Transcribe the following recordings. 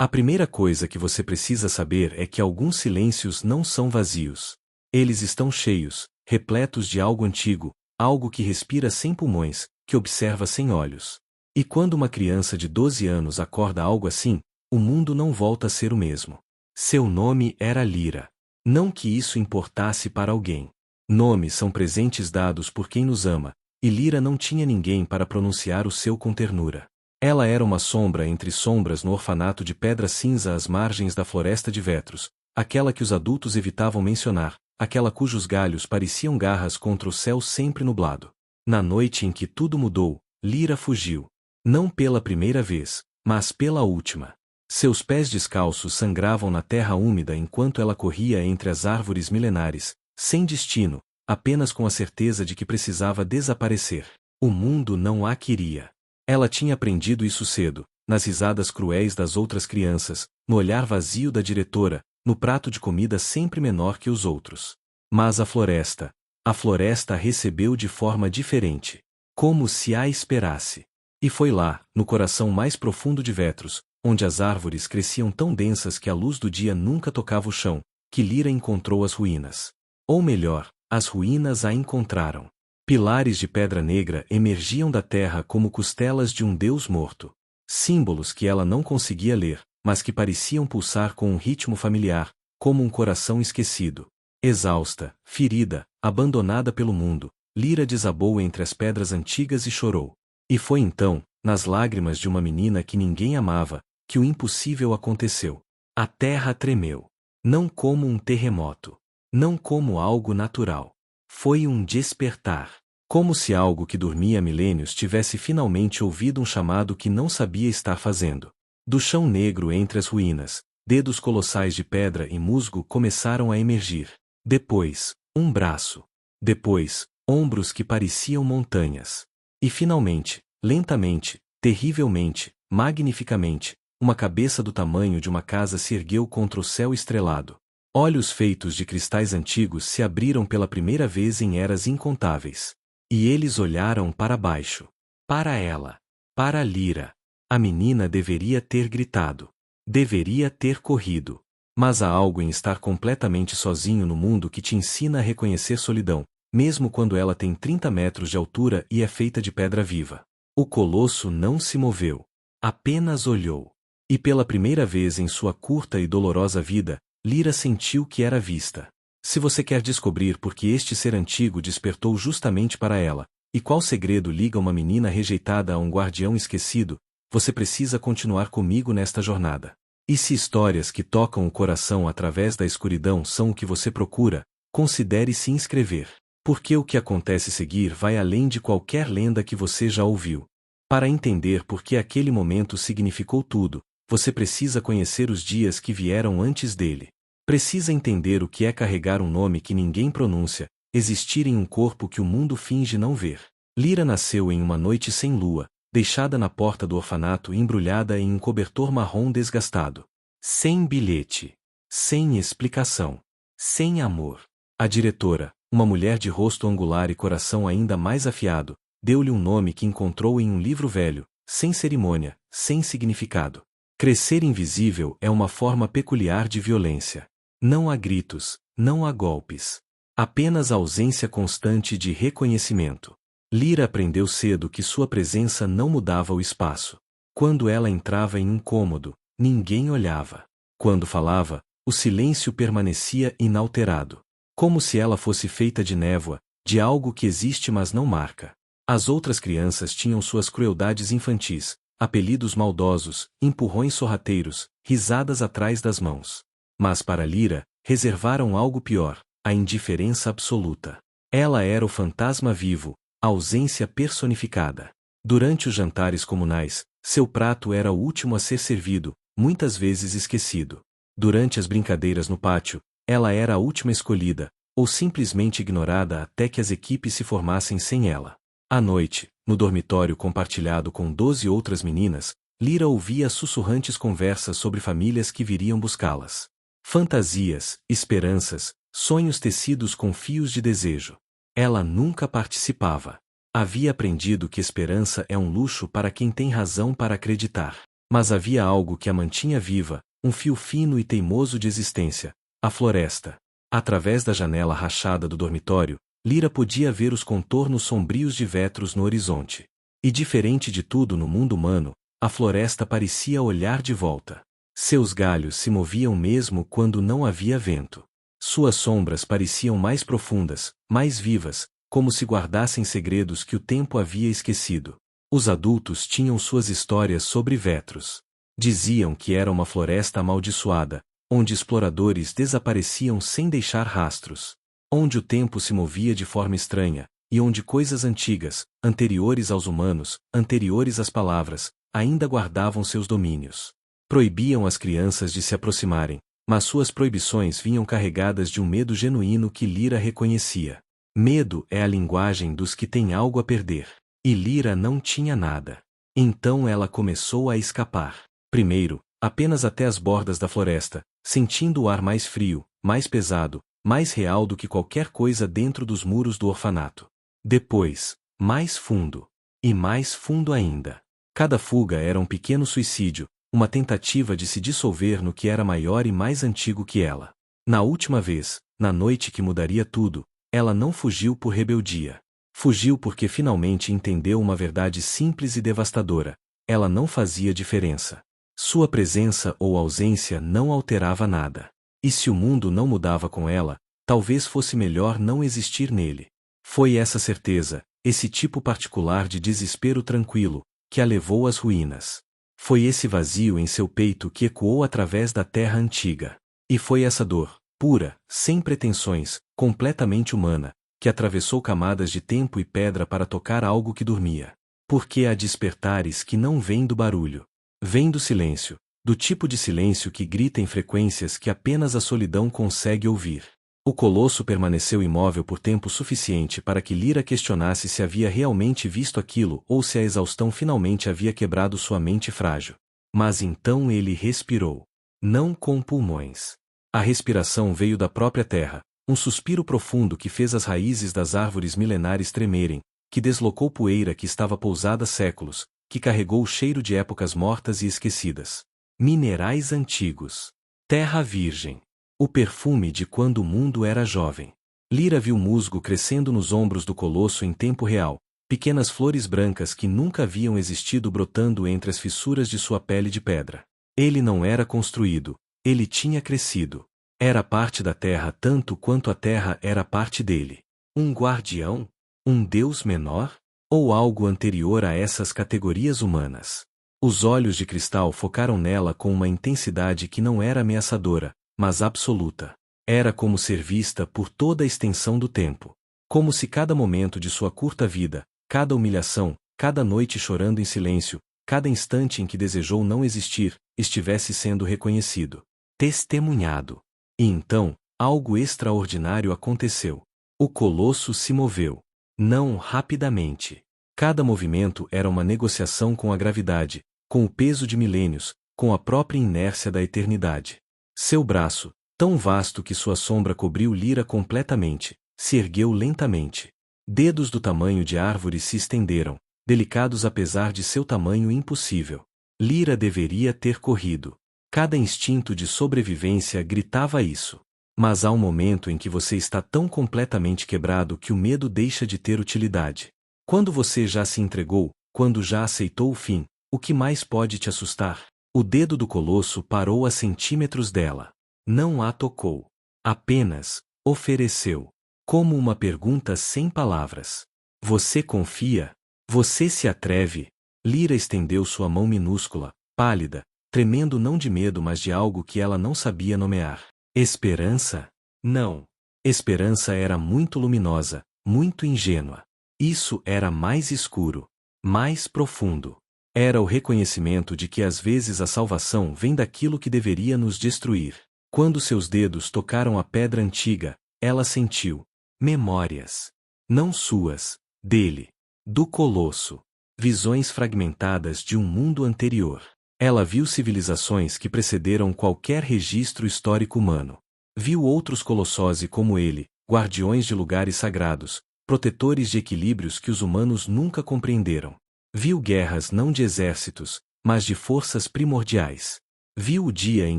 A primeira coisa que você precisa saber é que alguns silêncios não são vazios. Eles estão cheios, repletos de algo antigo, algo que respira sem pulmões, que observa sem olhos. E quando uma criança de 12 anos acorda algo assim, o mundo não volta a ser o mesmo. Seu nome era Lyra. Não que isso importasse para alguém. Nomes são presentes dados por quem nos ama, e Lyra não tinha ninguém para pronunciar o seu com ternura. Ela era uma sombra entre sombras no orfanato de pedra cinza às margens da floresta de Vetros, aquela que os adultos evitavam mencionar, aquela cujos galhos pareciam garras contra o céu sempre nublado. Na noite em que tudo mudou, Lyra fugiu. Não pela primeira vez, mas pela última. Seus pés descalços sangravam na terra úmida enquanto ela corria entre as árvores milenares, sem destino, apenas com a certeza de que precisava desaparecer. O mundo não a queria. Ela tinha aprendido isso cedo, nas risadas cruéis das outras crianças, no olhar vazio da diretora, no prato de comida sempre menor que os outros. Mas a floresta a recebeu de forma diferente. Como se a esperasse. E foi lá, no coração mais profundo de Vetros, onde as árvores cresciam tão densas que a luz do dia nunca tocava o chão, que Lyra encontrou as ruínas. Ou melhor, as ruínas a encontraram. Pilares de pedra negra emergiam da terra como costelas de um deus morto. Símbolos que ela não conseguia ler, mas que pareciam pulsar com um ritmo familiar, como um coração esquecido. Exausta, ferida, abandonada pelo mundo, Lyra desabou entre as pedras antigas e chorou. E foi então, nas lágrimas de uma menina que ninguém amava, que o impossível aconteceu. A terra tremeu. Não como um terremoto. Não como algo natural. Foi um despertar. Como se algo que dormia há milênios tivesse finalmente ouvido um chamado que não sabia estar fazendo. Do chão negro entre as ruínas, dedos colossais de pedra e musgo começaram a emergir. Depois, um braço. Depois, ombros que pareciam montanhas. E finalmente, lentamente, terrivelmente, magnificamente, uma cabeça do tamanho de uma casa se ergueu contra o céu estrelado. Olhos feitos de cristais antigos se abriram pela primeira vez em eras incontáveis. E eles olharam para baixo. Para ela. Para Lyra. A menina deveria ter gritado. Deveria ter corrido. Mas há algo em estar completamente sozinho no mundo que te ensina a reconhecer solidão, mesmo quando ela tem 30 metros de altura e é feita de pedra viva. O colosso não se moveu. Apenas olhou. E pela primeira vez em sua curta e dolorosa vida, Lyra sentiu que era vista. Se você quer descobrir por que este ser antigo despertou justamente para ela, e qual segredo liga uma menina rejeitada a um guardião esquecido, você precisa continuar comigo nesta jornada. E se histórias que tocam o coração através da escuridão são o que você procura, considere se inscrever. Porque o que acontece a seguir vai além de qualquer lenda que você já ouviu. Para entender por que aquele momento significou tudo, você precisa conhecer os dias que vieram antes dele. Precisa entender o que é carregar um nome que ninguém pronuncia, existir em um corpo que o mundo finge não ver. Lyra nasceu em uma noite sem lua, deixada na porta do orfanato embrulhada em um cobertor marrom desgastado. Sem bilhete. Sem explicação. Sem amor. A diretora, uma mulher de rosto angular e coração ainda mais afiado, deu-lhe um nome que encontrou em um livro velho, sem cerimônia, sem significado. Crescer invisível é uma forma peculiar de violência. Não há gritos, não há golpes. Apenas ausência constante de reconhecimento. Lyra aprendeu cedo que sua presença não mudava o espaço. Quando ela entrava em um cômodo, ninguém olhava. Quando falava, o silêncio permanecia inalterado. Como se ela fosse feita de névoa, de algo que existe mas não marca. As outras crianças tinham suas crueldades infantis, apelidos maldosos, empurrões sorrateiros, risadas atrás das mãos. Mas para Lyra, reservaram algo pior, a indiferença absoluta. Ela era o fantasma vivo, a ausência personificada. Durante os jantares comunais, seu prato era o último a ser servido, muitas vezes esquecido. Durante as brincadeiras no pátio, ela era a última escolhida, ou simplesmente ignorada até que as equipes se formassem sem ela. À noite, no dormitório compartilhado com 12 outras meninas, Lyra ouvia sussurrantes conversas sobre famílias que viriam buscá-las. Fantasias, esperanças, sonhos tecidos com fios de desejo. Ela nunca participava. Havia aprendido que esperança é um luxo para quem tem razão para acreditar. Mas havia algo que a mantinha viva, um fio fino e teimoso de existência: a floresta. Através da janela rachada do dormitório, Lyra podia ver os contornos sombrios de Vetros no horizonte. E diferente de tudo no mundo humano, a floresta parecia olhar de volta. Seus galhos se moviam mesmo quando não havia vento. Suas sombras pareciam mais profundas, mais vivas, como se guardassem segredos que o tempo havia esquecido. Os adultos tinham suas histórias sobre Vetros. Diziam que era uma floresta amaldiçoada, onde exploradores desapareciam sem deixar rastros. Onde o tempo se movia de forma estranha, e onde coisas antigas, anteriores aos humanos, anteriores às palavras, ainda guardavam seus domínios. Proibiam as crianças de se aproximarem, mas suas proibições vinham carregadas de um medo genuíno que Lyra reconhecia. Medo é a linguagem dos que têm algo a perder. E Lyra não tinha nada. Então ela começou a escapar. Primeiro, apenas até as bordas da floresta, sentindo o ar mais frio, mais pesado, mais real do que qualquer coisa dentro dos muros do orfanato. Depois, mais fundo. E mais fundo ainda. Cada fuga era um pequeno suicídio, uma tentativa de se dissolver no que era maior e mais antigo que ela. Na última vez, na noite que mudaria tudo, ela não fugiu por rebeldia. Fugiu porque finalmente entendeu uma verdade simples e devastadora: ela não fazia diferença. Sua presença ou ausência não alterava nada. E se o mundo não mudava com ela, talvez fosse melhor não existir nele. Foi essa certeza, esse tipo particular de desespero tranquilo, que a levou às ruínas. Foi esse vazio em seu peito que ecoou através da terra antiga. E foi essa dor, pura, sem pretensões, completamente humana, que atravessou camadas de tempo e pedra para tocar algo que dormia. Porque há despertares que não vêm do barulho. Vêm do silêncio, do tipo de silêncio que grita em frequências que apenas a solidão consegue ouvir. O colosso permaneceu imóvel por tempo suficiente para que Lyra questionasse se havia realmente visto aquilo ou se a exaustão finalmente havia quebrado sua mente frágil. Mas então ele respirou. Não com pulmões. A respiração veio da própria terra, um suspiro profundo que fez as raízes das árvores milenares tremerem, que deslocou poeira que estava pousada há séculos, que carregou o cheiro de épocas mortas e esquecidas. Minerais antigos. Terra virgem. O perfume de quando o mundo era jovem. Lyra viu musgo crescendo nos ombros do colosso em tempo real, pequenas flores brancas que nunca haviam existido brotando entre as fissuras de sua pele de pedra. Ele não era construído, ele tinha crescido. Era parte da terra tanto quanto a terra era parte dele. Um guardião? Um deus menor? Ou algo anterior a essas categorias humanas? Os olhos de cristal focaram nela com uma intensidade que não era ameaçadora, mas absoluta. Era como ser vista por toda a extensão do tempo. Como se cada momento de sua curta vida, cada humilhação, cada noite chorando em silêncio, cada instante em que desejou não existir, estivesse sendo reconhecido, testemunhado. E então, algo extraordinário aconteceu. O colosso se moveu. Não rapidamente. Cada movimento era uma negociação com a gravidade, com o peso de milênios, com a própria inércia da eternidade. Seu braço, tão vasto que sua sombra cobriu Lyra completamente, se ergueu lentamente. Dedos do tamanho de árvores se estenderam, delicados apesar de seu tamanho impossível. Lyra deveria ter corrido. Cada instinto de sobrevivência gritava isso. Mas há um momento em que você está tão completamente quebrado que o medo deixa de ter utilidade. Quando você já se entregou, quando já aceitou o fim, o que mais pode te assustar? O dedo do colosso parou a centímetros dela. Não a tocou. Apenas ofereceu. Como uma pergunta sem palavras. Você confia? Você se atreve? Lyra estendeu sua mão minúscula, pálida, tremendo não de medo mas de algo que ela não sabia nomear. Esperança? Não. Esperança era muito luminosa, muito ingênua. Isso era mais escuro, mais profundo. Era o reconhecimento de que às vezes a salvação vem daquilo que deveria nos destruir. Quando seus dedos tocaram a pedra antiga, ela sentiu memórias. Não suas, dele. Do colosso. Visões fragmentadas de um mundo anterior. Ela viu civilizações que precederam qualquer registro histórico humano. Viu outros colossosi como ele, guardiões de lugares sagrados, protetores de equilíbrios que os humanos nunca compreenderam. Viu guerras não de exércitos, mas de forças primordiais. Viu o dia em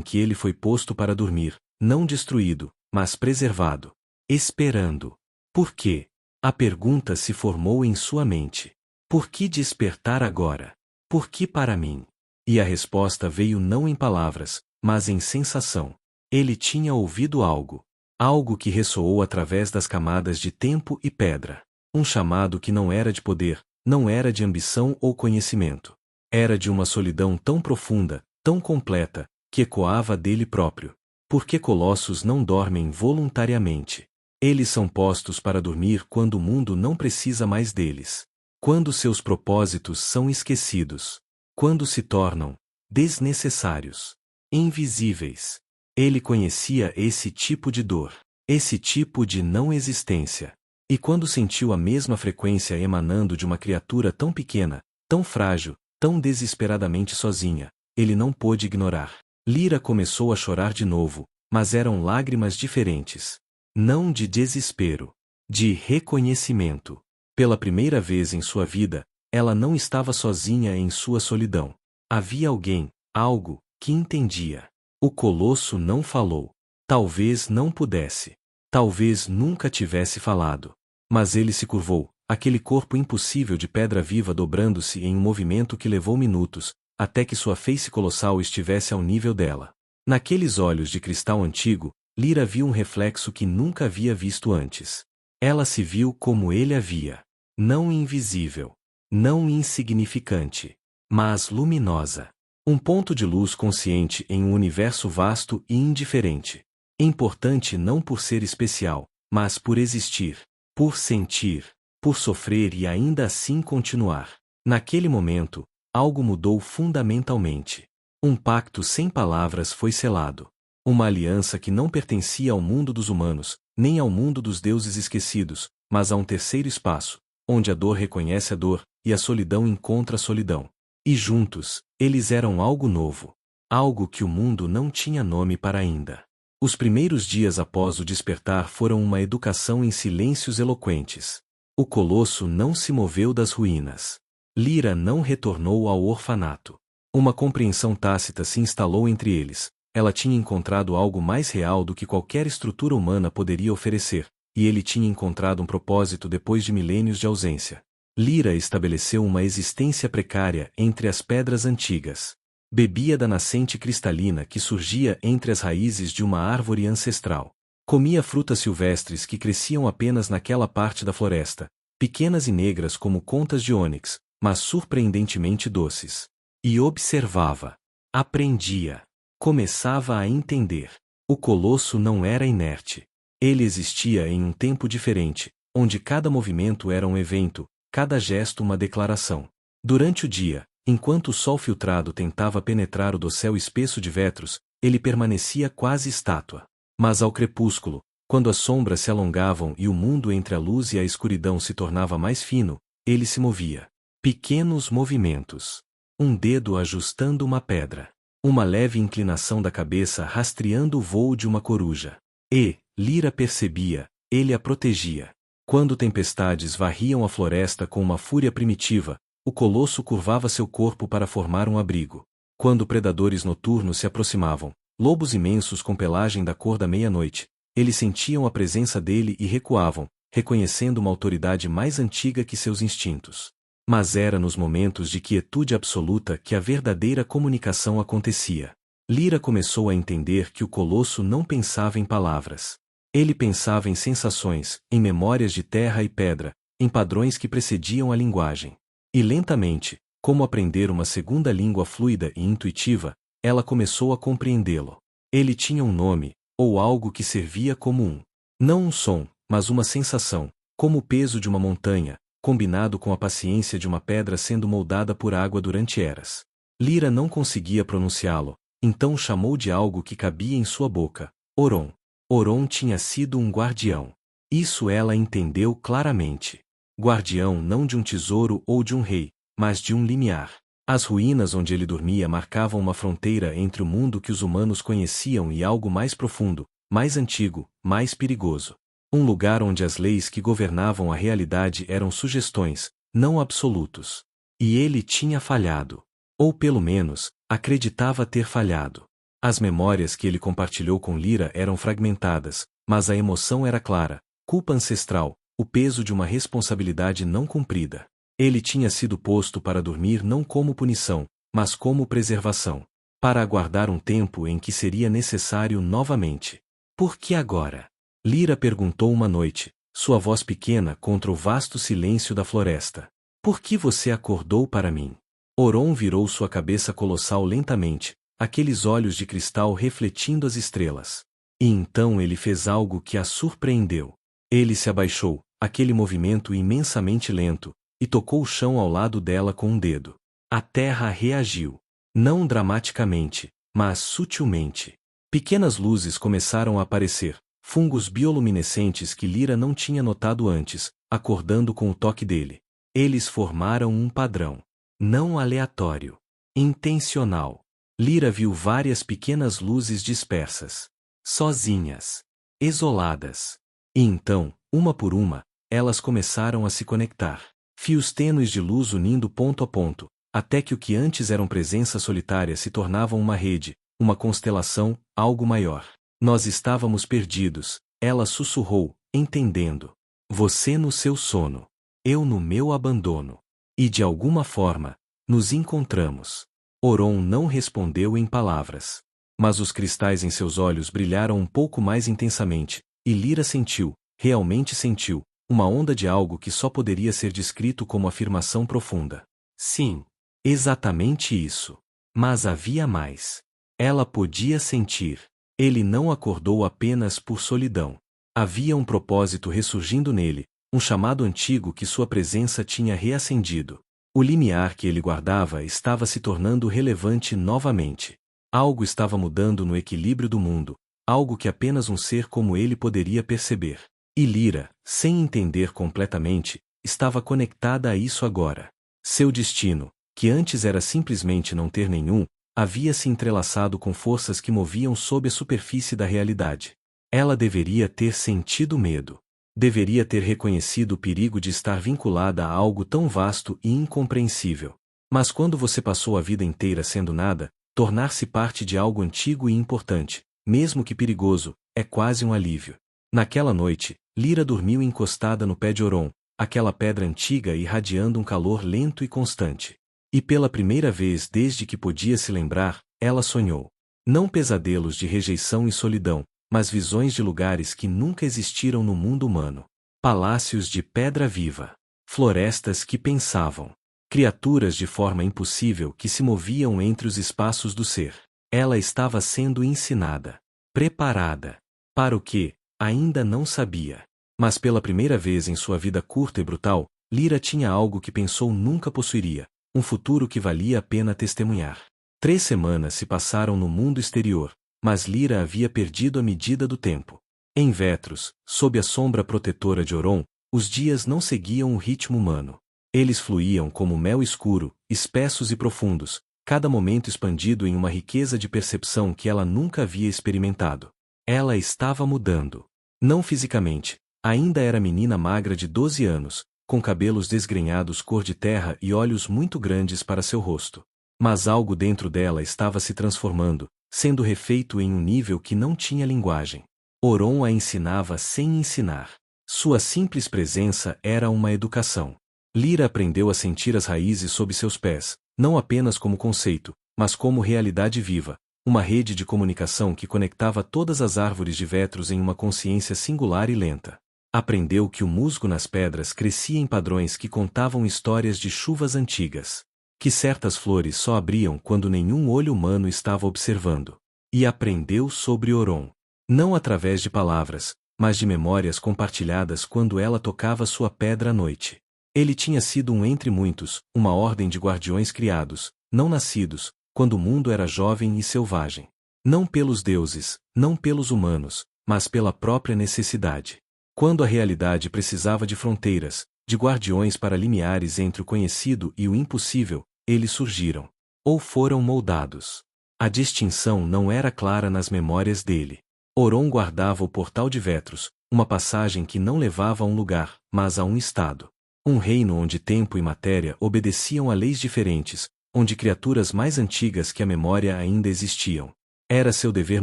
que ele foi posto para dormir, não destruído, mas preservado. Esperando. Por quê? A pergunta se formou em sua mente. Por que despertar agora? Por que para mim? E a resposta veio não em palavras, mas em sensação. Ele tinha ouvido algo. Algo que ressoou através das camadas de tempo e pedra. Um chamado que não era de poder, não era de ambição ou conhecimento. Era de uma solidão tão profunda, tão completa, que ecoava dele próprio. Porque colossos não dormem voluntariamente. Eles são postos para dormir quando o mundo não precisa mais deles. Quando seus propósitos são esquecidos. Quando se tornam desnecessários, invisíveis. Ele conhecia esse tipo de dor, esse tipo de não existência. E quando sentiu a mesma frequência emanando de uma criatura tão pequena, tão frágil, tão desesperadamente sozinha, ele não pôde ignorar. Lyra começou a chorar de novo, mas eram lágrimas diferentes. Não de desespero, de reconhecimento. Pela primeira vez em sua vida, ela não estava sozinha em sua solidão. Havia alguém, algo, que entendia. O colosso não falou. Talvez não pudesse. Talvez nunca tivesse falado. Mas ele se curvou, aquele corpo impossível de pedra viva dobrando-se em um movimento que levou minutos, até que sua face colossal estivesse ao nível dela. Naqueles olhos de cristal antigo, Lyra viu um reflexo que nunca havia visto antes. Ela se viu como ele a via. Não invisível. Não insignificante. Mas luminosa. Um ponto de luz consciente em um universo vasto e indiferente. Importante não por ser especial, mas por existir. Por sentir. Por sofrer e ainda assim continuar. Naquele momento, algo mudou fundamentalmente. Um pacto sem palavras foi selado. Uma aliança que não pertencia ao mundo dos humanos, nem ao mundo dos deuses esquecidos, mas a um terceiro espaço, onde a dor reconhece a dor, e a solidão encontra a solidão. E juntos, eles eram algo novo. Algo que o mundo não tinha nome para ainda. Os primeiros dias após o despertar foram uma educação em silêncios eloquentes. O colosso não se moveu das ruínas. Lyra não retornou ao orfanato. Uma compreensão tácita se instalou entre eles. Ela tinha encontrado algo mais real do que qualquer estrutura humana poderia oferecer, e ele tinha encontrado um propósito depois de milênios de ausência. Lyra estabeleceu uma existência precária entre as pedras antigas. Bebia da nascente cristalina que surgia entre as raízes de uma árvore ancestral. Comia frutas silvestres que cresciam apenas naquela parte da floresta, pequenas e negras como contas de ônix, mas surpreendentemente doces. E observava. Aprendia. Começava a entender. O colosso não era inerte. Ele existia em um tempo diferente, onde cada movimento era um evento, cada gesto uma declaração. Durante o dia, enquanto o sol filtrado tentava penetrar o dossel espesso de vetros, ele permanecia quase estátua. Mas ao crepúsculo, quando as sombras se alongavam e o mundo entre a luz e a escuridão se tornava mais fino, ele se movia. Pequenos movimentos. Um dedo ajustando uma pedra. Uma leve inclinação da cabeça rastreando o voo de uma coruja. E, Lyra percebia, ele a protegia. Quando tempestades varriam a floresta com uma fúria primitiva, o colosso curvava seu corpo para formar um abrigo. Quando predadores noturnos se aproximavam, lobos imensos com pelagem da cor da meia-noite, eles sentiam a presença dele e recuavam, reconhecendo uma autoridade mais antiga que seus instintos. Mas era nos momentos de quietude absoluta que a verdadeira comunicação acontecia. Lyra começou a entender que o colosso não pensava em palavras. Ele pensava em sensações, em memórias de terra e pedra, em padrões que precediam a linguagem. E lentamente, como aprender uma segunda língua fluida e intuitiva, ela começou a compreendê-lo. Ele tinha um nome, ou algo que servia como não um som, mas uma sensação, como o peso de uma montanha, combinado com a paciência de uma pedra sendo moldada por água durante eras. Lyra não conseguia pronunciá-lo, então chamou de algo que cabia em sua boca, Oron. Oron tinha sido um guardião. Isso ela entendeu claramente. Guardião não de um tesouro ou de um rei, mas de um limiar. As ruínas onde ele dormia marcavam uma fronteira entre o mundo que os humanos conheciam e algo mais profundo, mais antigo, mais perigoso. Um lugar onde as leis que governavam a realidade eram sugestões, não absolutos. E ele tinha falhado. Ou pelo menos, acreditava ter falhado. As memórias que ele compartilhou com Lyra eram fragmentadas, mas a emoção era clara, culpa ancestral, o peso de uma responsabilidade não cumprida. Ele tinha sido posto para dormir não como punição, mas como preservação. Para aguardar um tempo em que seria necessário novamente. Por que agora? Lyra perguntou uma noite, sua voz pequena contra o vasto silêncio da floresta. Por que você acordou para mim? Oron virou sua cabeça colossal lentamente, aqueles olhos de cristal refletindo as estrelas. E então ele fez algo que a surpreendeu. Ele se abaixou, aquele movimento imensamente lento, e tocou o chão ao lado dela com um dedo. A terra reagiu. Não dramaticamente, mas sutilmente. Pequenas luzes começaram a aparecer, fungos bioluminescentes que Lyra não tinha notado antes, acordando com o toque dele. Eles formaram um padrão. Não aleatório. Intencional. Lyra viu várias pequenas luzes dispersas. Sozinhas. Isoladas. E então, uma por uma, elas começaram a se conectar. Fios tênues de luz unindo ponto a ponto, até que o que antes eram presenças solitárias se tornavam uma rede, uma constelação, algo maior. Nós estávamos perdidos, ela sussurrou, entendendo. Você no seu sono. Eu no meu abandono. E de alguma forma, nos encontramos. Oron não respondeu em palavras. Mas os cristais em seus olhos brilharam um pouco mais intensamente, e Lyra sentiu, realmente sentiu, uma onda de algo que só poderia ser descrito como afirmação profunda. Sim, exatamente isso. Mas havia mais. Ela podia sentir. Ele não acordou apenas por solidão. Havia um propósito ressurgindo nele, um chamado antigo que sua presença tinha reacendido. O limiar que ele guardava estava se tornando relevante novamente. Algo estava mudando no equilíbrio do mundo, algo que apenas um ser como ele poderia perceber. E Lyra, sem entender completamente, estava conectada a isso agora. Seu destino, que antes era simplesmente não ter nenhum, havia se entrelaçado com forças que moviam sob a superfície da realidade. Ela deveria ter sentido medo. Deveria ter reconhecido o perigo de estar vinculada a algo tão vasto e incompreensível. Mas quando você passou a vida inteira sendo nada, tornar-se parte de algo antigo e importante, mesmo que perigoso, é quase um alívio. Naquela noite, Lyra dormiu encostada no pé de Oron, aquela pedra antiga irradiando um calor lento e constante. E pela primeira vez desde que podia se lembrar, ela sonhou. Não pesadelos de rejeição e solidão, mas visões de lugares que nunca existiram no mundo humano. Palácios de pedra viva. Florestas que pensavam. Criaturas de forma impossível que se moviam entre os espaços do ser. Ela estava sendo ensinada. Preparada. Para o que, ainda não sabia. Mas pela primeira vez em sua vida curta e brutal, Lyra tinha algo que pensou nunca possuiria. Um futuro que valia a pena testemunhar. 3 semanas se passaram no mundo exterior, mas Lyra havia perdido a medida do tempo. Em Vetros, sob a sombra protetora de Oron, os dias não seguiam o ritmo humano. Eles fluíam como mel escuro, espessos e profundos, cada momento expandido em uma riqueza de percepção que ela nunca havia experimentado. Ela estava mudando. Não fisicamente, ainda era menina magra de 12 anos, com cabelos desgrenhados cor de terra e olhos muito grandes para seu rosto. Mas algo dentro dela estava se transformando, sendo refeito em um nível que não tinha linguagem. Oron a ensinava sem ensinar. Sua simples presença era uma educação. Lyra aprendeu a sentir as raízes sob seus pés, não apenas como conceito, mas como realidade viva, uma rede de comunicação que conectava todas as árvores de Vetros em uma consciência singular e lenta. Aprendeu que o musgo nas pedras crescia em padrões que contavam histórias de chuvas antigas. Que certas flores só abriam quando nenhum olho humano estava observando. E aprendeu sobre Oron. Não através de palavras, mas de memórias compartilhadas quando ela tocava sua pedra à noite. Ele tinha sido um entre muitos, uma ordem de guardiões criados, não nascidos, quando o mundo era jovem e selvagem. Não pelos deuses, não pelos humanos, mas pela própria necessidade. Quando a realidade precisava de fronteiras, de guardiões para limiares entre o conhecido e o impossível, eles surgiram. Ou foram moldados. A distinção não era clara nas memórias dele. Oron guardava o portal de Vetros, uma passagem que não levava a um lugar, mas a um estado. Um reino onde tempo e matéria obedeciam a leis diferentes, onde criaturas mais antigas que a memória ainda existiam. Era seu dever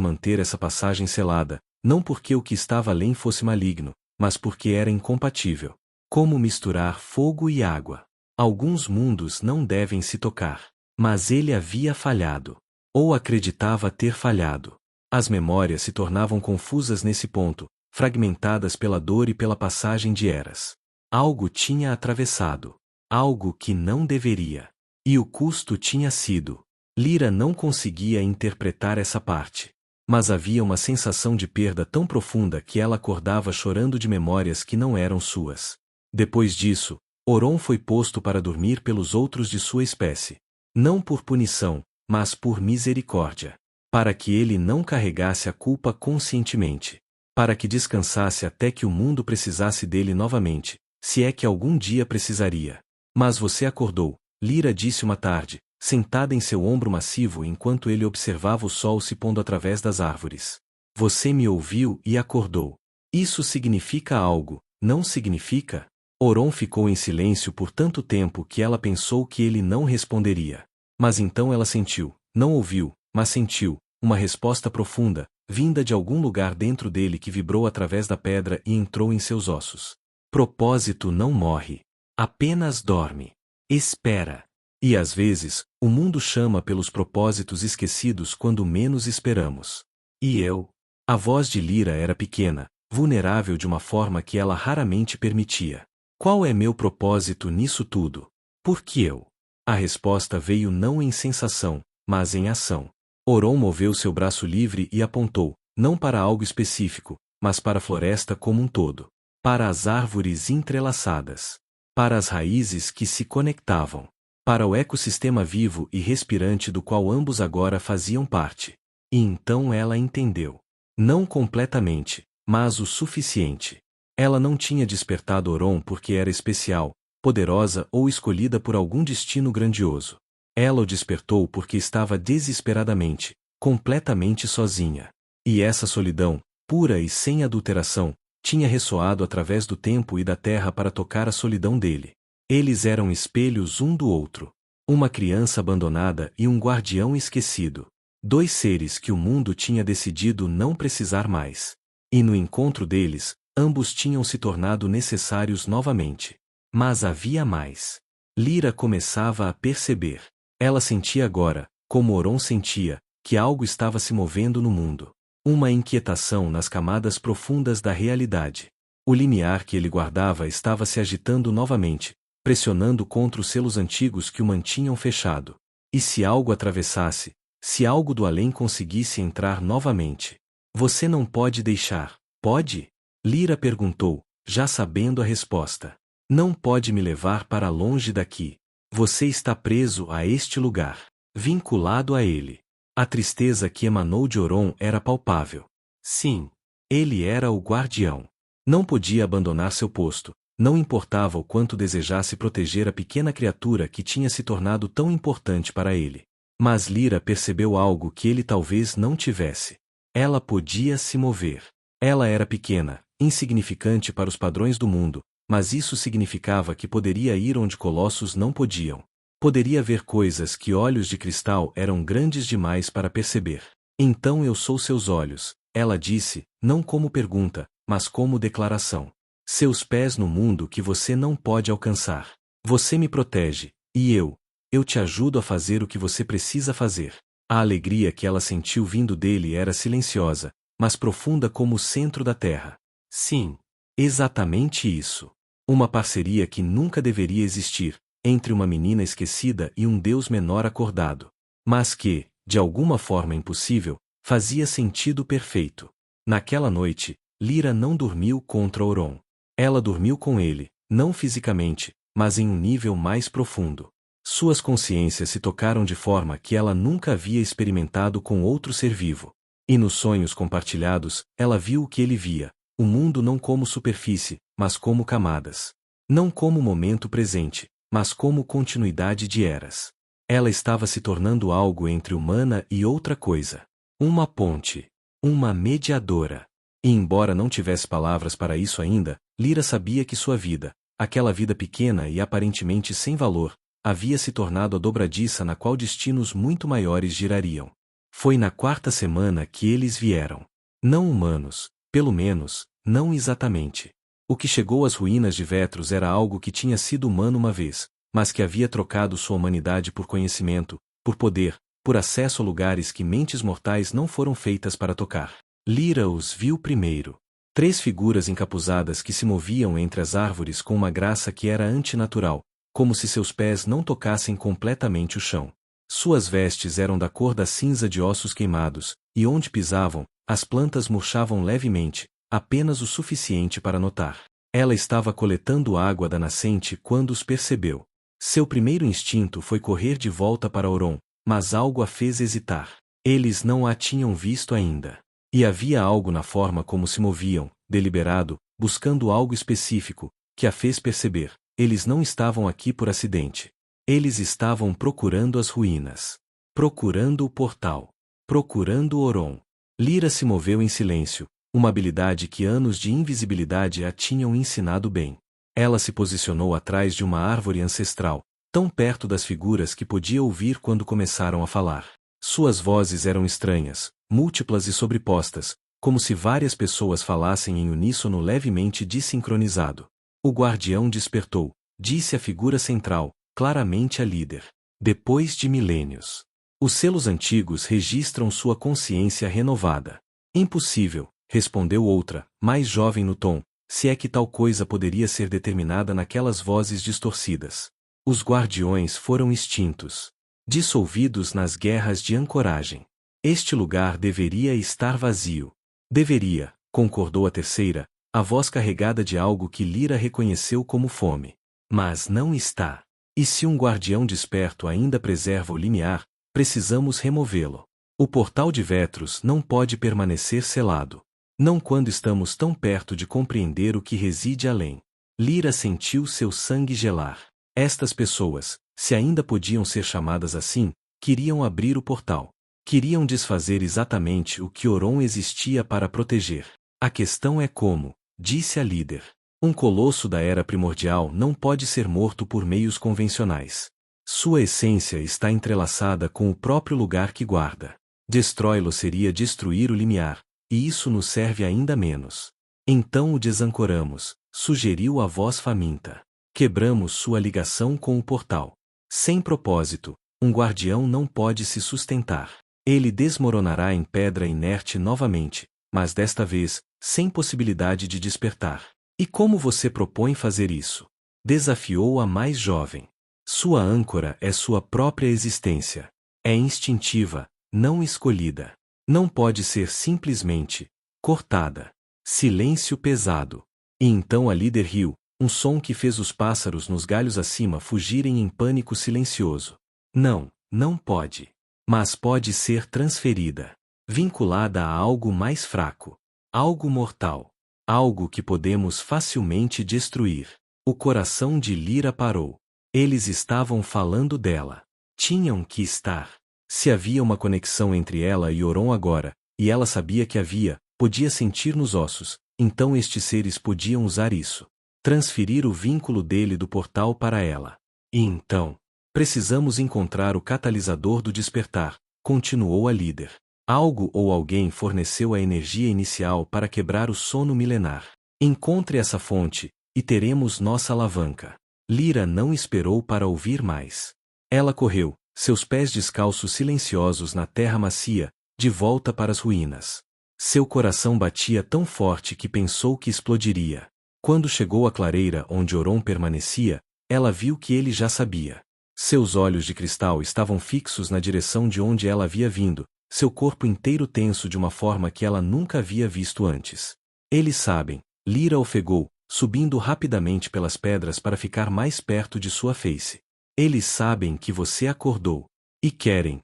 manter essa passagem selada, não porque o que estava além fosse maligno, mas porque era incompatível. Como misturar fogo e água? Alguns mundos não devem se tocar. Mas ele havia falhado. Ou acreditava ter falhado. As memórias se tornavam confusas nesse ponto, fragmentadas pela dor e pela passagem de eras. Algo tinha atravessado. Algo que não deveria. E o custo tinha sido. Lyra não conseguia interpretar essa parte. Mas havia uma sensação de perda tão profunda que ela acordava chorando de memórias que não eram suas. Depois disso, Oron foi posto para dormir pelos outros de sua espécie. Não por punição, mas por misericórdia. Para que ele não carregasse a culpa conscientemente. Para que descansasse até que o mundo precisasse dele novamente, se é que algum dia precisaria. Mas você acordou, Lyra disse uma tarde, sentada em seu ombro massivo enquanto ele observava o sol se pondo através das árvores. Você me ouviu e acordou. Isso significa algo, não significa? Oron ficou em silêncio por tanto tempo que ela pensou que ele não responderia. Mas então ela sentiu, não ouviu, mas sentiu, uma resposta profunda, vinda de algum lugar dentro dele que vibrou através da pedra e entrou em seus ossos. Propósito não morre. Apenas dorme. Espera. E às vezes, o mundo chama pelos propósitos esquecidos quando menos esperamos. E eu? A voz de Lyra era pequena, vulnerável de uma forma que ela raramente permitia. Qual é meu propósito nisso tudo? Por que eu? A resposta veio não em sensação, mas em ação. Oron moveu seu braço livre e apontou, não para algo específico, mas para a floresta como um todo. Para as árvores entrelaçadas. Para as raízes que se conectavam. Para o ecossistema vivo e respirante do qual ambos agora faziam parte. E então ela entendeu. Não completamente, mas o suficiente. Ela não tinha despertado Oron porque era especial, poderosa ou escolhida por algum destino grandioso. Ela o despertou porque estava desesperadamente, completamente sozinha. E essa solidão, pura e sem adulteração, tinha ressoado através do tempo e da terra para tocar a solidão dele. Eles eram espelhos um do outro. Uma criança abandonada e um guardião esquecido. Dois seres que o mundo tinha decidido não precisar mais. E no encontro deles, ambos tinham se tornado necessários novamente. Mas havia mais. Lyra começava a perceber. Ela sentia agora, como Oron sentia, que algo estava se movendo no mundo. Uma inquietação nas camadas profundas da realidade. O limiar que ele guardava estava se agitando novamente, pressionando contra os selos antigos que o mantinham fechado. E se algo atravessasse, se algo do além conseguisse entrar novamente? Você não pode deixar, pode? Lyra perguntou, já sabendo a resposta. Não pode me levar para longe daqui. Você está preso a este lugar, vinculado a ele. A tristeza que emanou de Oron era palpável. Sim, ele era o guardião. Não podia abandonar seu posto, não importava o quanto desejasse proteger a pequena criatura que tinha se tornado tão importante para ele. Mas Lyra percebeu algo que ele talvez não tivesse. Ela podia se mover. Ela era pequena, insignificante para os padrões do mundo, mas isso significava que poderia ir onde colossos não podiam. Poderia ver coisas que olhos de cristal eram grandes demais para perceber. Então eu sou seus olhos, ela disse, não como pergunta, mas como declaração. Seus pés no mundo que você não pode alcançar. Você me protege, e eu te ajudo a fazer o que você precisa fazer. A alegria que ela sentiu vindo dele era silenciosa, mas profunda como o centro da terra. Sim, exatamente isso. Uma parceria que nunca deveria existir, entre uma menina esquecida e um Deus menor acordado. Mas que, de alguma forma impossível, fazia sentido perfeito. Naquela noite, Lyra não dormiu contra Oron. Ela dormiu com ele, não fisicamente, mas em um nível mais profundo. Suas consciências se tocaram de forma que ela nunca havia experimentado com outro ser vivo. E nos sonhos compartilhados, ela viu o que ele via, o mundo não como superfície, mas como camadas. Não como momento presente, mas como continuidade de eras. Ela estava se tornando algo entre humana e outra coisa. Uma ponte. Uma mediadora. E embora não tivesse palavras para isso ainda, Lyra sabia que sua vida, aquela vida pequena e aparentemente sem valor, havia se tornado a dobradiça na qual destinos muito maiores girariam. Foi na 4ª semana que eles vieram. Não humanos, pelo menos, não exatamente. O que chegou às ruínas de Vetros era algo que tinha sido humano uma vez, mas que havia trocado sua humanidade por conhecimento, por poder, por acesso a lugares que mentes mortais não foram feitas para tocar. Lyra os viu primeiro. 3 figuras encapuzadas que se moviam entre as árvores com uma graça que era antinatural, como se seus pés não tocassem completamente o chão. Suas vestes eram da cor da cinza de ossos queimados, e onde pisavam, as plantas murchavam levemente, apenas o suficiente para notar. Ela estava coletando água da nascente quando os percebeu. Seu primeiro instinto foi correr de volta para Oron, mas algo a fez hesitar. Eles não a tinham visto ainda. E havia algo na forma como se moviam, deliberado, buscando algo específico, que a fez perceber. Eles não estavam aqui por acidente. Eles estavam procurando as ruínas. Procurando o portal. Procurando Oron. Lyra se moveu em silêncio, uma habilidade que anos de invisibilidade a tinham ensinado bem. Ela se posicionou atrás de uma árvore ancestral, tão perto das figuras que podia ouvir quando começaram a falar. Suas vozes eram estranhas, múltiplas e sobrepostas, como se várias pessoas falassem em uníssono levemente desincronizado. O guardião despertou, disse a figura central, claramente a líder. Depois de milênios. Os selos antigos registram sua consciência renovada. Impossível, respondeu outra, mais jovem no tom, se é que tal coisa poderia ser determinada naquelas vozes distorcidas. Os guardiões foram extintos. Dissolvidos nas guerras de ancoragem. Este lugar deveria estar vazio. Deveria, concordou a terceira, a voz carregada de algo que Lyra reconheceu como fome. Mas não está. E se um guardião desperto ainda preserva o limiar, precisamos removê-lo. O portal de Vetros não pode permanecer selado. Não quando estamos tão perto de compreender o que reside além. Lyra sentiu seu sangue gelar. Estas pessoas, se ainda podiam ser chamadas assim, queriam abrir o portal. Queriam desfazer exatamente o que Oron existia para proteger. A questão é como, disse a líder. Um colosso da era primordial não pode ser morto por meios convencionais. Sua essência está entrelaçada com o próprio lugar que guarda. Destrói-lo seria destruir o limiar, e isso nos serve ainda menos. Então o desancoramos, sugeriu a voz faminta. Quebramos sua ligação com o portal. Sem propósito, um guardião não pode se sustentar. Ele desmoronará em pedra inerte novamente, mas desta vez, sem possibilidade de despertar. E como você propõe fazer isso? Desafiou a mais jovem. Sua âncora é sua própria existência. É instintiva, não escolhida. Não pode ser simplesmente cortada. Silêncio pesado. E então a líder riu, um som que fez os pássaros nos galhos acima fugirem em pânico silencioso. Não, não pode. Mas pode ser transferida. Vinculada a algo mais fraco. Algo mortal. Algo que podemos facilmente destruir. O coração de Lyra parou. Eles estavam falando dela. Tinham que estar. Se havia uma conexão entre ela e Oron agora, e ela sabia que havia, podia sentir nos ossos, então estes seres podiam usar isso. Transferir o vínculo dele do portal para ela. E então, precisamos encontrar o catalisador do despertar, continuou a líder. Algo ou alguém forneceu a energia inicial para quebrar o sono milenar. Encontre essa fonte, e teremos nossa alavanca. Lyra não esperou para ouvir mais. Ela correu, seus pés descalços silenciosos na terra macia, de volta para as ruínas. Seu coração batia tão forte que pensou que explodiria. Quando chegou à clareira onde Oron permanecia, ela viu que ele já sabia. Seus olhos de cristal estavam fixos na direção de onde ela havia vindo, seu corpo inteiro tenso de uma forma que ela nunca havia visto antes. Eles sabem, Lyra ofegou, subindo rapidamente pelas pedras para ficar mais perto de sua face. Eles sabem que você acordou. E querem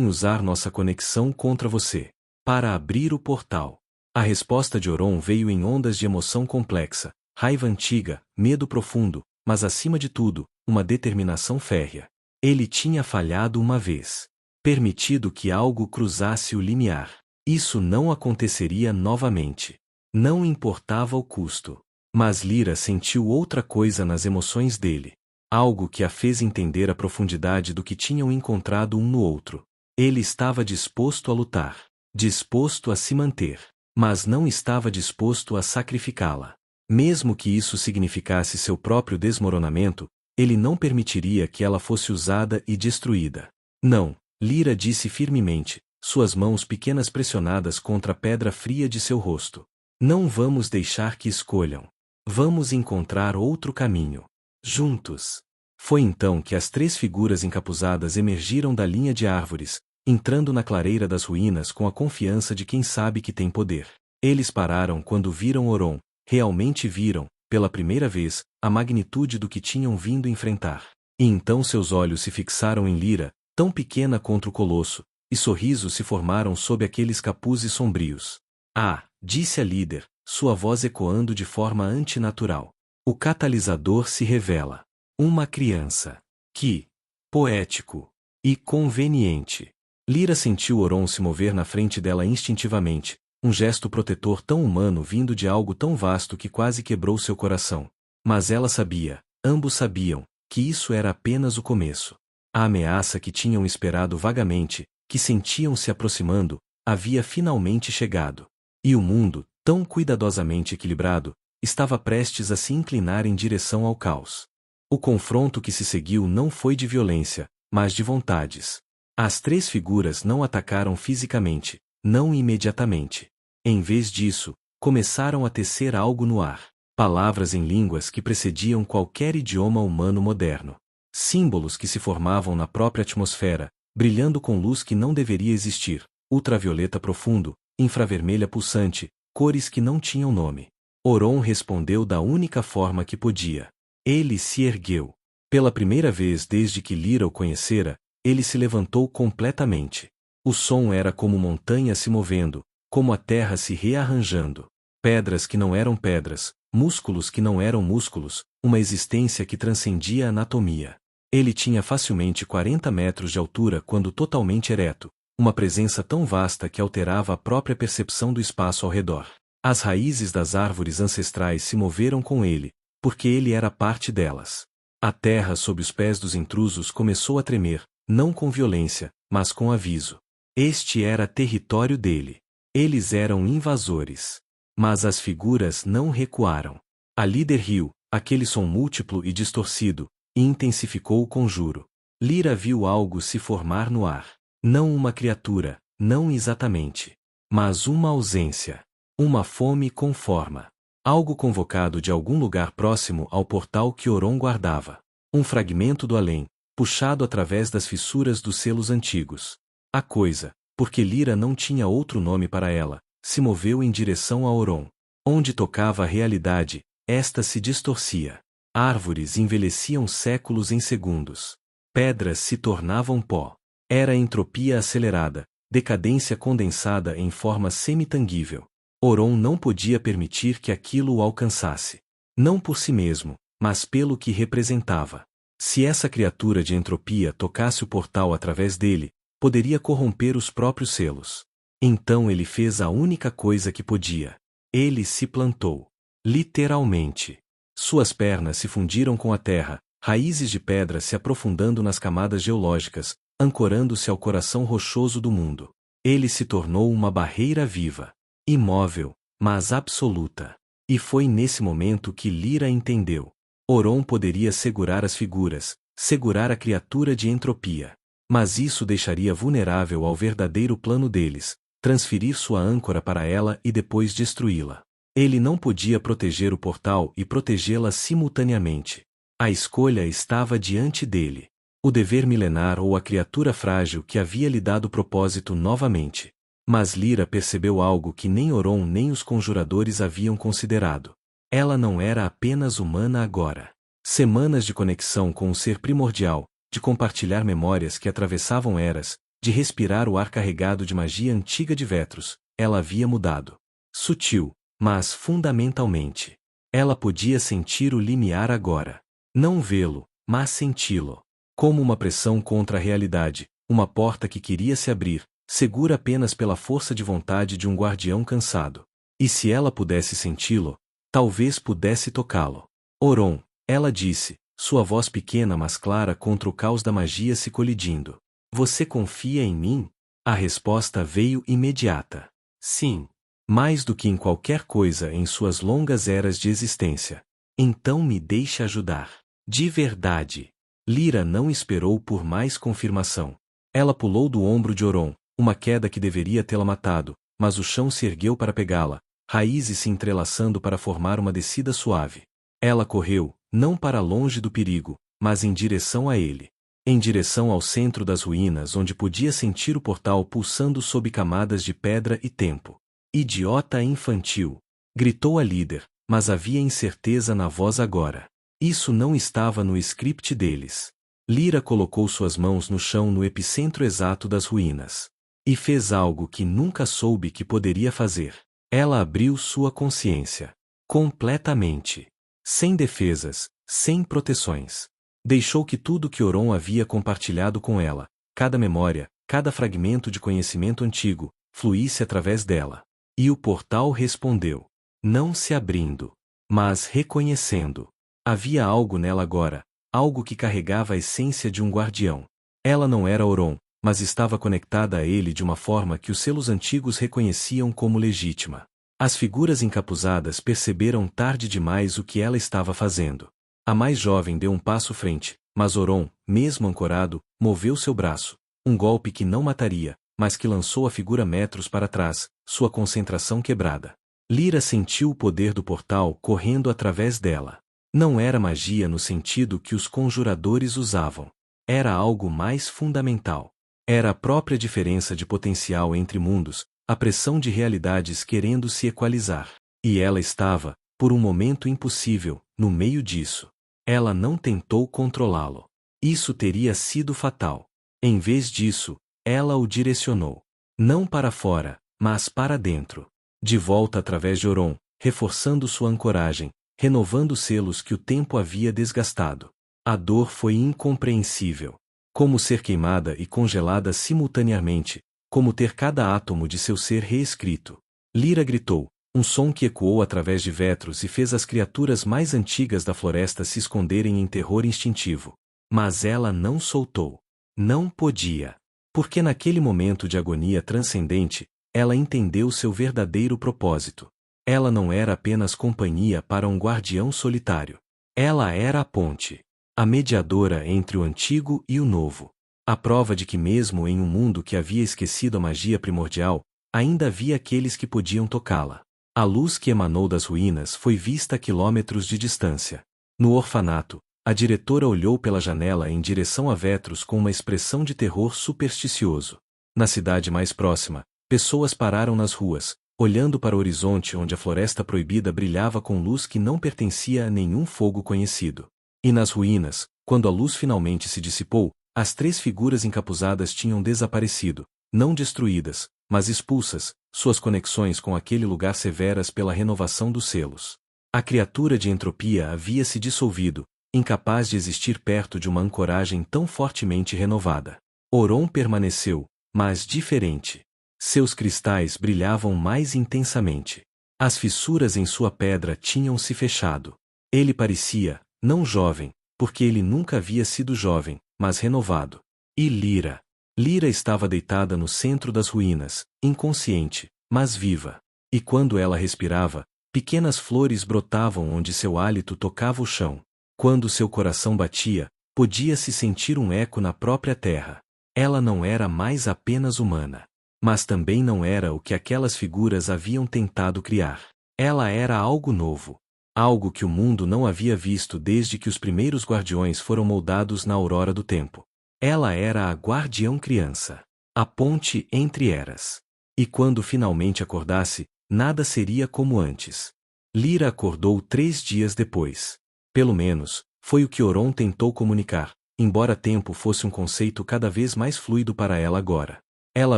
usar nossa conexão contra você. Para abrir o portal. A resposta de Oron veio em ondas de emoção complexa, raiva antiga, medo profundo, mas acima de tudo, uma determinação férrea. Ele tinha falhado uma vez. Permitido que algo cruzasse o limiar. Isso não aconteceria novamente. Não importava o custo. Mas Lyra sentiu outra coisa nas emoções dele. Algo que a fez entender a profundidade do que tinham encontrado um no outro. Ele estava disposto a lutar, disposto a se manter, mas não estava disposto a sacrificá-la. Mesmo que isso significasse seu próprio desmoronamento, ele não permitiria que ela fosse usada e destruída. Não, Lyra disse firmemente, suas mãos pequenas pressionadas contra a pedra fria de seu rosto. Não vamos deixar que escolham. Vamos encontrar outro caminho. Juntos. Foi então que as 3 figuras encapuzadas emergiram da linha de árvores, entrando na clareira das ruínas com a confiança de quem sabe que tem poder. Eles pararam quando viram Oron, realmente viram, pela primeira vez, a magnitude do que tinham vindo enfrentar. E então seus olhos se fixaram em Lyra, tão pequena contra o colosso, e sorrisos se formaram sob aqueles capuzes sombrios. Ah, disse a líder, sua voz ecoando de forma antinatural. O catalisador se revela. Uma criança. Que poético e conveniente. Lyra sentiu Oron se mover na frente dela instintivamente, um gesto protetor tão humano vindo de algo tão vasto que quase quebrou seu coração. Mas ela sabia, ambos sabiam, que isso era apenas o começo. A ameaça que tinham esperado vagamente, que sentiam se aproximando, havia finalmente chegado. E o mundo, tão cuidadosamente equilibrado, estava prestes a se inclinar em direção ao caos. O confronto que se seguiu não foi de violência, mas de vontades. As 3 figuras não atacaram fisicamente, não imediatamente. Em vez disso, começaram a tecer algo no ar. Palavras em línguas que precediam qualquer idioma humano moderno. Símbolos que se formavam na própria atmosfera, brilhando com luz que não deveria existir, ultravioleta profundo, infravermelha pulsante, cores que não tinham nome. Oron respondeu da única forma que podia. Ele se ergueu. Pela primeira vez desde que Lyra o conhecera, ele se levantou completamente. O som era como montanhas se movendo, como a terra se rearranjando. Pedras que não eram pedras, músculos que não eram músculos, uma existência que transcendia a anatomia. Ele tinha facilmente 40 metros de altura quando totalmente ereto, uma presença tão vasta que alterava a própria percepção do espaço ao redor. As raízes das árvores ancestrais se moveram com ele, porque ele era parte delas. A terra sob os pés dos intrusos começou a tremer, não com violência, mas com aviso. Este era território dele. Eles eram invasores. Mas as figuras não recuaram. A líder riu, aquele som múltiplo e distorcido, e intensificou o conjuro. Lyra viu algo se formar no ar. Não uma criatura, não exatamente. Mas uma ausência. Uma fome com forma. Algo convocado de algum lugar próximo ao portal que Oron guardava. Um fragmento do além, puxado através das fissuras dos selos antigos. A coisa, porque Lyra não tinha outro nome para ela, se moveu em direção a Oron. Onde tocava a realidade, esta se distorcia. Árvores envelheciam séculos em segundos. Pedras se tornavam pó. Era entropia acelerada, decadência condensada em forma semitangível. Oron não podia permitir que aquilo o alcançasse. Não por si mesmo, mas pelo que representava. Se essa criatura de entropia tocasse o portal através dele, poderia corromper os próprios selos. Então ele fez a única coisa que podia. Ele se plantou. Literalmente. Suas pernas se fundiram com a terra, raízes de pedra se aprofundando nas camadas geológicas, ancorando-se ao coração rochoso do mundo. Ele se tornou uma barreira viva. Imóvel, mas absoluta. E foi nesse momento que Lyra entendeu. Oron poderia segurar as figuras, segurar a criatura de entropia. Mas isso deixaria vulnerável ao verdadeiro plano deles, transferir sua âncora para ela e depois destruí-la. Ele não podia proteger o portal e protegê-la simultaneamente. A escolha estava diante dele. O dever milenar ou a criatura frágil que havia lhe dado propósito novamente. Mas Lyra percebeu algo que nem Oron nem os conjuradores haviam considerado. Ela não era apenas humana agora. Semanas de conexão com o ser primordial, de compartilhar memórias que atravessavam eras, de respirar o ar carregado de magia antiga de Vetros, ela havia mudado. Sutil, mas fundamentalmente. Ela podia sentir o limiar agora. Não vê-lo, mas senti-lo. Como uma pressão contra a realidade, uma porta que queria se abrir, segura apenas pela força de vontade de um guardião cansado. E se ela pudesse senti-lo, talvez pudesse tocá-lo. Oron, ela disse, sua voz pequena mas clara contra o caos da magia se colidindo. Você confia em mim? A resposta veio imediata. Sim. Mais do que em qualquer coisa em suas longas eras de existência. Então me deixe ajudar. De verdade. Lyra não esperou por mais confirmação. Ela pulou do ombro de Oron, uma queda que deveria tê-la matado, mas o chão se ergueu para pegá-la, raízes se entrelaçando para formar uma descida suave. Ela correu, não para longe do perigo, mas em direção a ele. Em direção ao centro das ruínas onde podia sentir o portal pulsando sob camadas de pedra e tempo. Idiota infantil! Gritou a líder, mas havia incerteza na voz agora. Isso não estava no script deles. Lyra colocou suas mãos no chão no epicentro exato das ruínas. E fez algo que nunca soube que poderia fazer. Ela abriu sua consciência. Completamente. Sem defesas, sem proteções. Deixou que tudo que Oron havia compartilhado com ela, cada memória, cada fragmento de conhecimento antigo, fluísse através dela. E o portal respondeu. Não se abrindo, mas reconhecendo. Havia algo nela agora, algo que carregava a essência de um guardião. Ela não era Oron, mas estava conectada a ele de uma forma que os selos antigos reconheciam como legítima. As figuras encapuzadas perceberam tarde demais o que ela estava fazendo. A mais jovem deu um passo frente, mas Oron, mesmo ancorado, moveu seu braço. Um golpe que não mataria, mas que lançou a figura metros para trás, sua concentração quebrada. Lyra sentiu o poder do portal correndo através dela. Não era magia no sentido que os conjuradores usavam. Era algo mais fundamental. Era a própria diferença de potencial entre mundos, a pressão de realidades querendo se equalizar. E ela estava, por um momento impossível, no meio disso. Ela não tentou controlá-lo. Isso teria sido fatal. Em vez disso, ela o direcionou. Não para fora, mas para dentro. De volta através de Oron, reforçando sua ancoragem, renovando selos que o tempo havia desgastado. A dor foi incompreensível. Como ser queimada e congelada simultaneamente, como ter cada átomo de seu ser reescrito. Lyra gritou, um som que ecoou através de vetros e fez as criaturas mais antigas da floresta se esconderem em terror instintivo. Mas ela não soltou. Não podia. Porque naquele momento de agonia transcendente, ela entendeu seu verdadeiro propósito. Ela não era apenas companhia para um guardião solitário. Ela era a ponte. A mediadora entre o antigo e o novo. A prova de que mesmo em um mundo que havia esquecido a magia primordial, ainda havia aqueles que podiam tocá-la. A luz que emanou das ruínas foi vista a quilômetros de distância. No orfanato, a diretora olhou pela janela em direção a Vetros com uma expressão de terror supersticioso. Na cidade mais próxima, pessoas pararam nas ruas, olhando para o horizonte onde a floresta proibida brilhava com luz que não pertencia a nenhum fogo conhecido. E nas ruínas, quando a luz finalmente se dissipou, as 3 figuras encapuzadas tinham desaparecido, não destruídas, mas expulsas, suas conexões com aquele lugar severas pela renovação dos selos. A criatura de entropia havia se dissolvido, incapaz de existir perto de uma ancoragem tão fortemente renovada. Oron permaneceu, mas diferente. Seus cristais brilhavam mais intensamente. As fissuras em sua pedra tinham se fechado. Ele parecia, não jovem, porque ele nunca havia sido jovem, mas renovado. E Lyra. Lyra estava deitada no centro das ruínas, inconsciente, mas viva. E quando ela respirava, pequenas flores brotavam onde seu hálito tocava o chão. Quando seu coração batia, podia-se sentir um eco na própria terra. Ela não era mais apenas humana. Mas também não era o que aquelas figuras haviam tentado criar. Ela era algo novo. Algo que o mundo não havia visto desde que os primeiros guardiões foram moldados na aurora do tempo. Ela era a guardião criança. A ponte entre eras. E quando finalmente acordasse, nada seria como antes. Lyra acordou 3 dias depois. Pelo menos, foi o que Oron tentou comunicar, embora tempo fosse um conceito cada vez mais fluido para ela agora. Ela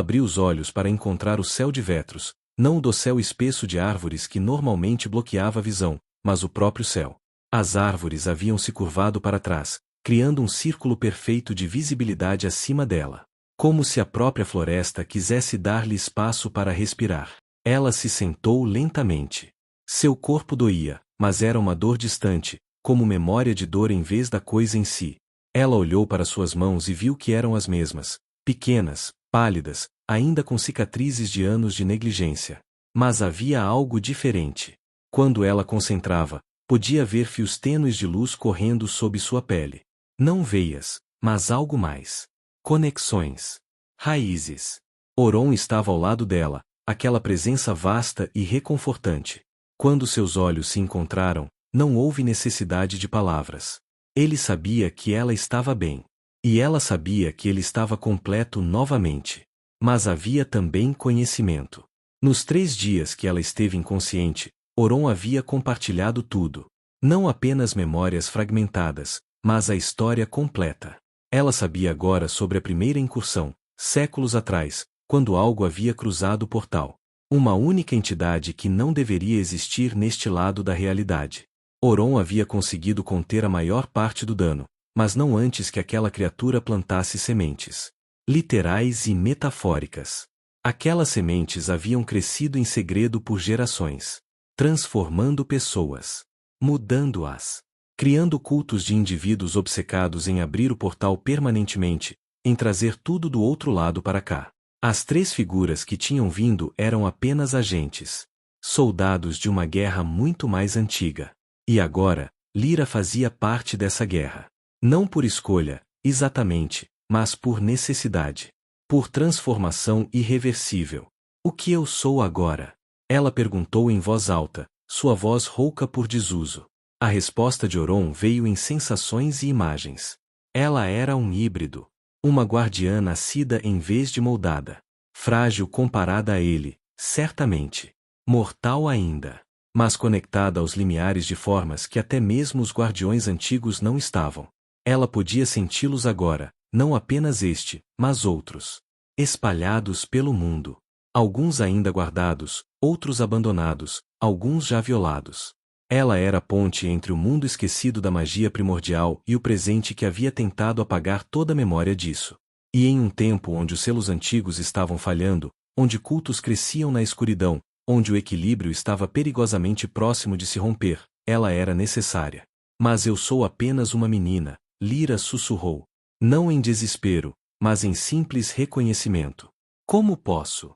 abriu os olhos para encontrar o céu de Vetros, não o dossel espesso de árvores que normalmente bloqueava a visão, mas o próprio céu. As árvores haviam se curvado para trás, criando um círculo perfeito de visibilidade acima dela. Como se a própria floresta quisesse dar-lhe espaço para respirar. Ela se sentou lentamente. Seu corpo doía, mas era uma dor distante, como memória de dor em vez da coisa em si. Ela olhou para suas mãos e viu que eram as mesmas, pequenas, pálidas, ainda com cicatrizes de anos de negligência. Mas havia algo diferente. Quando ela concentrava, podia ver fios tênues de luz correndo sob sua pele. Não veias, mas algo mais. Conexões. Raízes. Oron estava ao lado dela, aquela presença vasta e reconfortante. Quando seus olhos se encontraram, não houve necessidade de palavras. Ele sabia que ela estava bem. E ela sabia que ele estava completo novamente. Mas havia também conhecimento. Nos 3 dias que ela esteve inconsciente, Oron havia compartilhado tudo. Não apenas memórias fragmentadas, mas a história completa. Ela sabia agora sobre a primeira incursão, séculos atrás, quando algo havia cruzado o portal. Uma única entidade que não deveria existir neste lado da realidade. Oron havia conseguido conter a maior parte do dano, mas não antes que aquela criatura plantasse sementes. Literais e metafóricas. Aquelas sementes haviam crescido em segredo por gerações, transformando pessoas, mudando-as, criando cultos de indivíduos obcecados em abrir o portal permanentemente, em trazer tudo do outro lado para cá. As 3 figuras que tinham vindo eram apenas agentes, soldados de uma guerra muito mais antiga. E agora, Lyra fazia parte dessa guerra. Não por escolha, exatamente, mas por necessidade. Por transformação irreversível. O que eu sou agora? Ela perguntou em voz alta, sua voz rouca por desuso. A resposta de Oron veio em sensações e imagens. Ela era um híbrido. Uma guardiã nascida em vez de moldada. Frágil comparada a ele, certamente. Mortal ainda. Mas conectada aos limiares de formas que até mesmo os guardiões antigos não estavam. Ela podia senti-los agora, não apenas este, mas outros. Espalhados pelo mundo. Alguns ainda guardados, outros abandonados, alguns já violados. Ela era a ponte entre o mundo esquecido da magia primordial e o presente que havia tentado apagar toda a memória disso. E em um tempo onde os selos antigos estavam falhando, onde cultos cresciam na escuridão, onde o equilíbrio estava perigosamente próximo de se romper, ela era necessária. Mas eu sou apenas uma menina, Lyra sussurrou. Não em desespero, mas em simples reconhecimento. Como posso?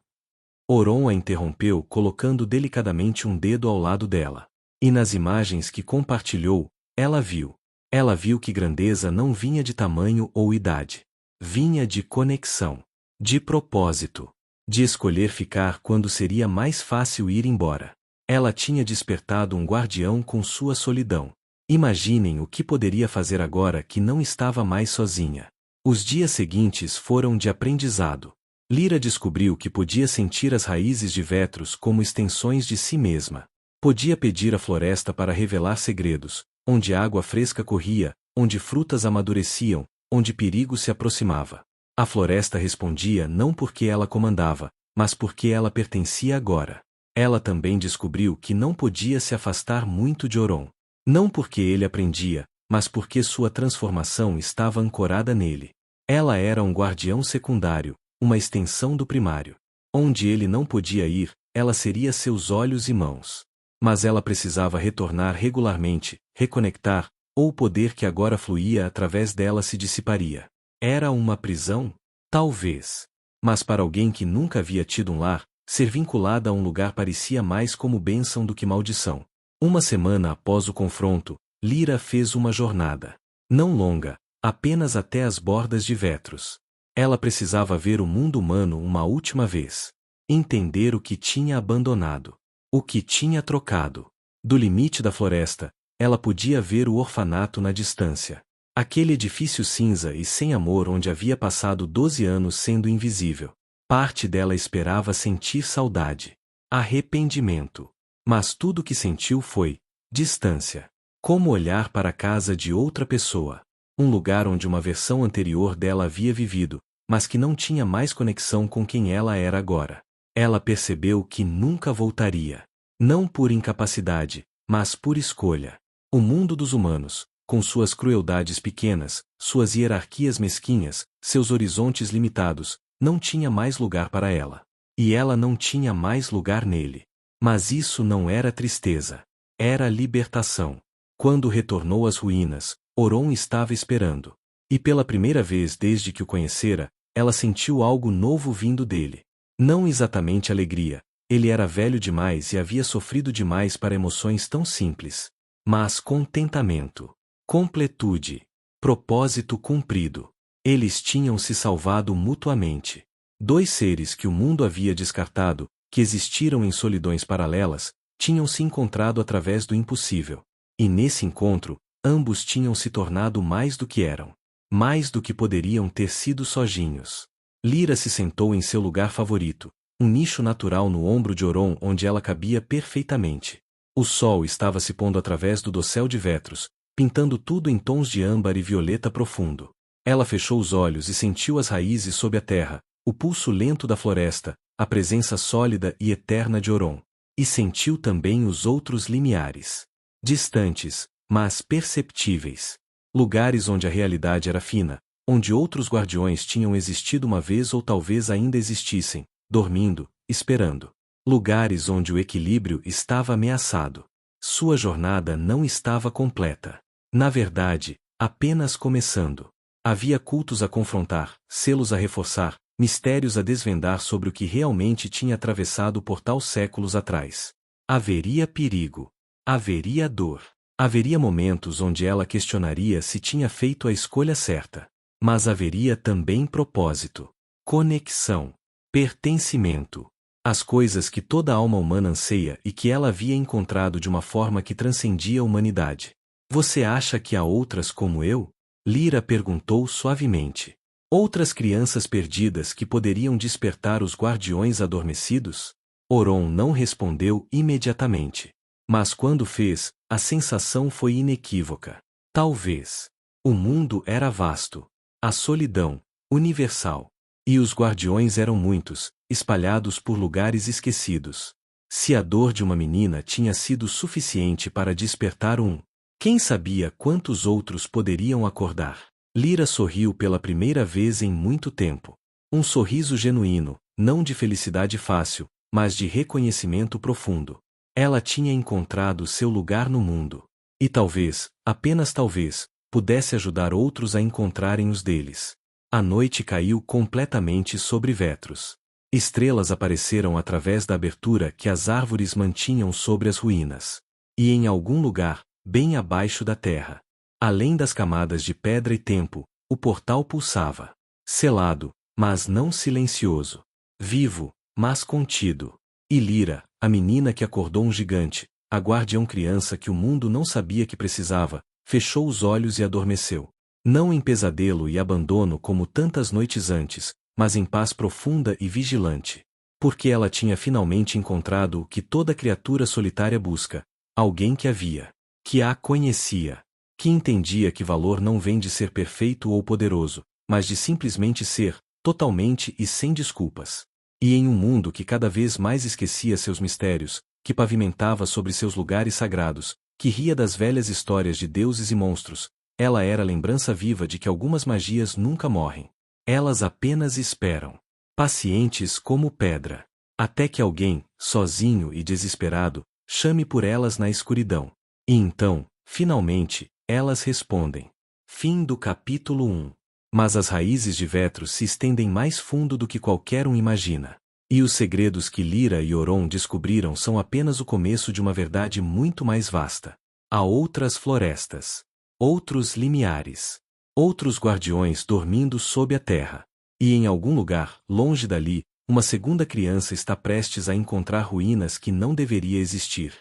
Oron a interrompeu colocando delicadamente um dedo ao lado dela. E nas imagens que compartilhou, ela viu. Ela viu que grandeza não vinha de tamanho ou idade. Vinha de conexão. De propósito. De escolher ficar quando seria mais fácil ir embora. Ela tinha despertado um guardião com sua solidão. Imaginem o que poderia fazer agora que não estava mais sozinha. Os dias seguintes foram de aprendizado. Lyra descobriu que podia sentir as raízes de Vetros como extensões de si mesma. Podia pedir à floresta para revelar segredos, onde água fresca corria, onde frutas amadureciam, onde perigo se aproximava. A floresta respondia não porque ela comandava, mas porque ela pertencia agora. Ela também descobriu que não podia se afastar muito de Oron. Não porque ele aprendia, mas porque sua transformação estava ancorada nele. Ela era um guardião secundário, uma extensão do primário. Onde ele não podia ir, ela seria seus olhos e mãos. Mas ela precisava retornar regularmente, reconectar, ou o poder que agora fluía através dela se dissiparia. Era uma prisão? Talvez. Mas para alguém que nunca havia tido um lar, ser vinculada a um lugar parecia mais como bênção do que maldição. Uma semana após o confronto, Lyra fez uma jornada. Não longa, apenas até as bordas de Vetros. Ela precisava ver o mundo humano uma última vez. Entender o que tinha abandonado. O que tinha trocado. Do limite da floresta, ela podia ver o orfanato na distância. Aquele edifício cinza e sem amor onde havia passado 12 anos sendo invisível. Parte dela esperava sentir saudade. Arrependimento. Mas tudo o que sentiu foi distância. Como olhar para a casa de outra pessoa. Um lugar onde uma versão anterior dela havia vivido, mas que não tinha mais conexão com quem ela era agora. Ela percebeu que nunca voltaria. Não por incapacidade, mas por escolha. O mundo dos humanos, com suas crueldades pequenas, suas hierarquias mesquinhas, seus horizontes limitados, não tinha mais lugar para ela. E ela não tinha mais lugar nele. Mas isso não era tristeza. Era libertação. Quando retornou às ruínas, Oron estava esperando. E pela primeira vez desde que o conhecera, ela sentiu algo novo vindo dele. Não exatamente alegria, ele era velho demais e havia sofrido demais para emoções tão simples. Mas contentamento, completude, propósito cumprido. Eles tinham se salvado mutuamente. Dois seres que o mundo havia descartado, que existiram em solidões paralelas, tinham se encontrado através do impossível. E nesse encontro, ambos tinham se tornado mais do que eram. Mais do que poderiam ter sido sozinhos. Lyra se sentou em seu lugar favorito, um nicho natural no ombro de Oron onde ela cabia perfeitamente. O sol estava se pondo através do dossel de Vetros, pintando tudo em tons de âmbar e violeta profundo. Ela fechou os olhos e sentiu as raízes sob a terra, o pulso lento da floresta, a presença sólida e eterna de Oron. E sentiu também os outros limiares. Distantes, mas perceptíveis. Lugares onde a realidade era fina, onde outros guardiões tinham existido uma vez ou talvez ainda existissem, dormindo, esperando. Lugares onde o equilíbrio estava ameaçado. Sua jornada não estava completa. Na verdade, apenas começando. Havia cultos a confrontar, selos a reforçar, mistérios a desvendar sobre o que realmente tinha atravessado o portal séculos atrás. Haveria perigo. Haveria dor. Haveria momentos onde ela questionaria se tinha feito a escolha certa. Mas haveria também propósito. Conexão. Pertencimento. As coisas que toda alma humana anseia e que ela havia encontrado de uma forma que transcendia a humanidade. Você acha que há outras como eu? Lyra perguntou suavemente. Outras crianças perdidas que poderiam despertar os guardiões adormecidos? Oron não respondeu imediatamente. Mas quando fez, a sensação foi inequívoca. Talvez. O mundo era vasto. A solidão, universal. E os guardiões eram muitos, espalhados por lugares esquecidos. Se a dor de uma menina tinha sido suficiente para despertar quem sabia quantos outros poderiam acordar? Lyra sorriu pela primeira vez em muito tempo. Um sorriso genuíno, não de felicidade fácil, mas de reconhecimento profundo. Ela tinha encontrado seu lugar no mundo. E talvez, apenas talvez, pudesse ajudar outros a encontrarem os deles. A noite caiu completamente sobre Vetros. Estrelas apareceram através da abertura que as árvores mantinham sobre as ruínas. E em algum lugar, bem abaixo da terra, além das camadas de pedra e tempo, o portal pulsava. Selado, mas não silencioso. Vivo, mas contido. E Lyra, a menina que acordou um gigante, a guardião criança que o mundo não sabia que precisava, fechou os olhos e adormeceu. Não em pesadelo e abandono como tantas noites antes, mas em paz profunda e vigilante. Porque ela tinha finalmente encontrado o que toda criatura solitária busca, alguém que a conhecia, que entendia que valor não vem de ser perfeito ou poderoso, mas de simplesmente ser, totalmente e sem desculpas. E em um mundo que cada vez mais esquecia seus mistérios, que pavimentava sobre seus lugares sagrados, que ria das velhas histórias de deuses e monstros, ela era a lembrança viva de que algumas magias nunca morrem. Elas apenas esperam. Pacientes como pedra. Até que alguém, sozinho e desesperado, chame por elas na escuridão. E então, finalmente, elas respondem. Fim do capítulo 1. Mas as raízes de Vetros se estendem mais fundo do que qualquer um imagina. E os segredos que Lyra e Oron descobriram são apenas o começo de uma verdade muito mais vasta. Há outras florestas. Outros limiares. Outros guardiões dormindo sob a terra. E em algum lugar, longe dali, uma segunda criança está prestes a encontrar ruínas que não deveria existir.